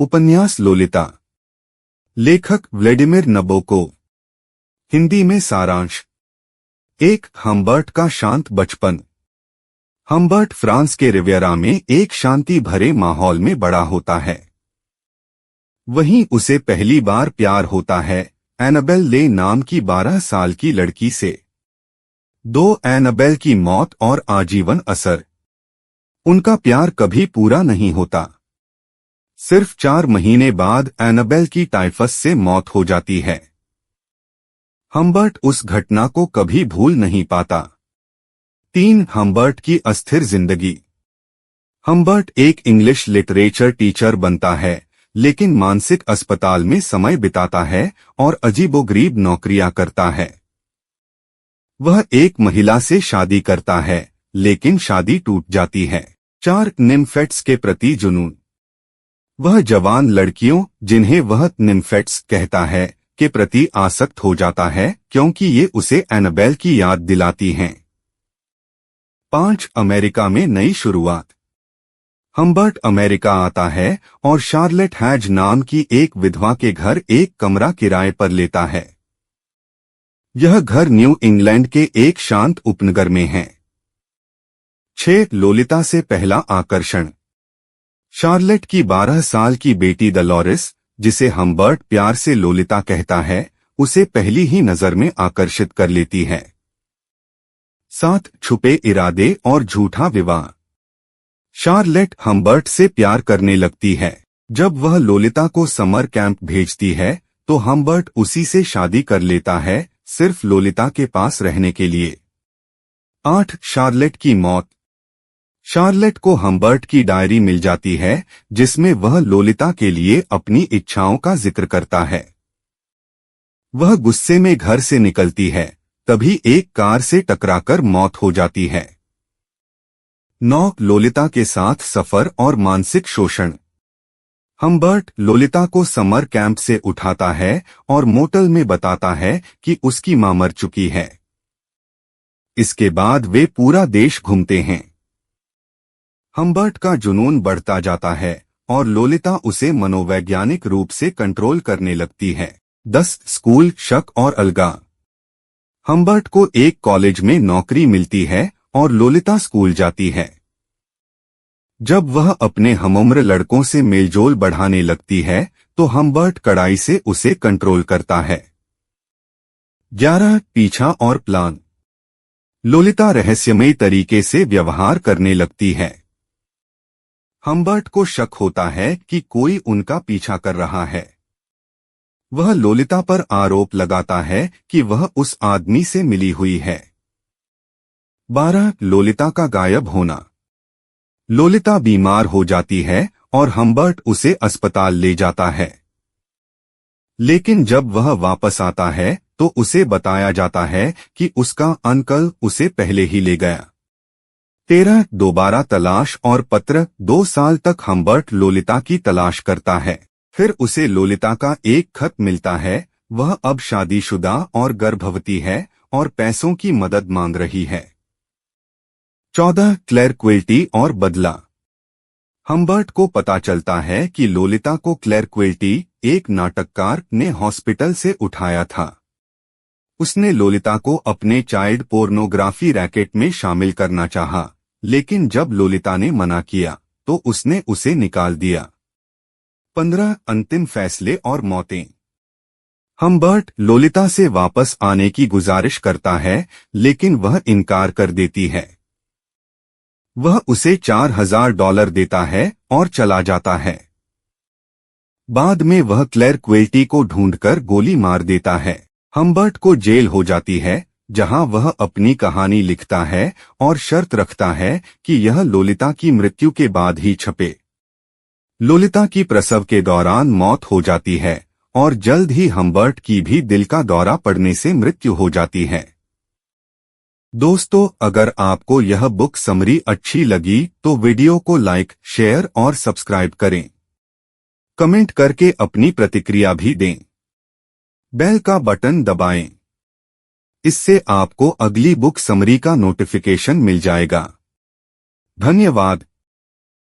उपन्यास लोलिता। लेखक व्लादिमीर नबोकोव। हिंदी में सारांश। एक हम्बर्ट का शांत बचपन। हम्बर्ट फ्रांस के रिवियरा में एक शांति भरे माहौल में बड़ा होता है। वहीं उसे पहली बार प्यार होता है एनाबेल ले नाम की 12 साल की लड़की से। एनाबेल की मौत और आजीवन असर। उनका प्यार कभी पूरा नहीं होता। सिर्फ 4 महीने बाद एनाबेल की टाइफस से मौत हो जाती है। हम्बर्ट उस घटना को कभी भूल नहीं पाता। 3 हम्बर्ट की अस्थिर जिंदगी। हम्बर्ट एक इंग्लिश लिटरेचर टीचर बनता है, लेकिन मानसिक अस्पताल में समय बिताता है और अजीबोगरीब नौकरियां करता है। वह एक महिला से शादी करता है, लेकिन शादी टूट जाती है। 4 निम्फेट्स के प्रति जुनून। वह जवान लड़कियों, जिन्हें वह निम्फेट्स कहता है, के प्रति आसक्त हो जाता है क्योंकि ये उसे एनाबेल की याद दिलाती हैं। 5 अमेरिका में नई शुरुआत। हम्बर्ट अमेरिका आता है और शार्लेट हैज नाम की एक विधवा के घर एक कमरा किराए पर लेता है। यह घर न्यू इंग्लैंड के एक शांत उपनगर में है। 6 लोलिता से पहला आकर्षण। शार्लेट की 12 साल की बेटी डलोरेस, जिसे हम्बर्ट प्यार से लोलिता कहता है, उसे पहली ही नजर में आकर्षित कर लेती है। 7 छुपे इरादे और झूठा विवाह। शार्लेट हम्बर्ट से प्यार करने लगती है। जब वह लोलिता को समर कैंप भेजती है तो हम्बर्ट उसी से शादी कर लेता है, सिर्फ लोलिता के पास रहने के लिए। 8 शार्लेट की मौत। शार्लेट को हम्बर्ट की डायरी मिल जाती है, जिसमें वह लोलिता के लिए अपनी इच्छाओं का जिक्र करता है। वह गुस्से में घर से निकलती है, तभी एक कार से टकराकर मौत हो जाती है। 9 लोलिता के साथ सफर और मानसिक शोषण। हम्बर्ट लोलिता को समर कैंप से उठाता है और मोटल में बताता है कि उसकी मां मर चुकी है। इसके बाद वे पूरा देश घूमते हैं। हम्बर्ट का जुनून बढ़ता जाता है और लोलिता उसे मनोवैज्ञानिक रूप से कंट्रोल करने लगती है। 10 स्कूल शक और अलगाव। हम्बर्ट को एक कॉलेज में नौकरी मिलती है और लोलिता स्कूल जाती है। जब वह अपने हमउम्र लड़कों से मेलजोल बढ़ाने लगती है तो हम्बर्ट कड़ाई से उसे कंट्रोल करता है। 11 पीछा और प्लान। लोलिता रहस्यमयी तरीके से व्यवहार करने लगती है। हम्बर्ट को शक होता है कि कोई उनका पीछा कर रहा है। वह लोलिता पर आरोप लगाता है कि वह उस आदमी से मिली हुई है। 12 लोलिता का गायब होना। लोलिता बीमार हो जाती है और हम्बर्ट उसे अस्पताल ले जाता है। लेकिन जब वह वापस आता है तो उसे बताया जाता है कि उसका अंकल उसे पहले ही ले गया। 13 दोबारा तलाश और पत्र। 2 साल तक हम्बर्ट लोलिता की तलाश करता है। फिर उसे लोलिता का एक खत मिलता है। वह अब शादीशुदा और गर्भवती है और पैसों की मदद मांग रही है। 14 क्लेयर क्विल्टी और बदला। हम्बर्ट को पता चलता है कि लोलिता को क्लेयर क्विल्टी, एक नाटककार, ने हॉस्पिटल से उठाया था। उसने लोलिता को अपने चाइल्ड पोर्नोग्राफी रैकेट में शामिल करना चाहा, लेकिन जब लोलिता ने मना किया तो उसने उसे निकाल दिया। 15 अंतिम फैसले और मौतें। हम्बर्ट लोलिता से वापस आने की गुजारिश करता है, लेकिन वह इनकार कर देती है। वह उसे $4000 देता है और चला जाता है। बाद में वह क्लेयर क्विल्टी को ढूंढकर गोली मार देता है। हम्बर्ट को जेल हो जाती है, जहां वह अपनी कहानी लिखता है और शर्त रखता है कि यह लोलिता की मृत्यु के बाद ही छपे। लोलिता की प्रसव के दौरान मौत हो जाती है और जल्द ही हम्बर्ट की भी दिल का दौरा पड़ने से मृत्यु हो जाती है। दोस्तों, अगर आपको यह बुक समरी अच्छी लगी तो वीडियो को लाइक, शेयर और सब्सक्राइब करें। कमेंट करके अपनी प्रतिक्रिया भी दें। बेल का बटन दबाएं। इससे आपको अगली बुक समरी का नोटिफिकेशन मिल जाएगा। धन्यवाद।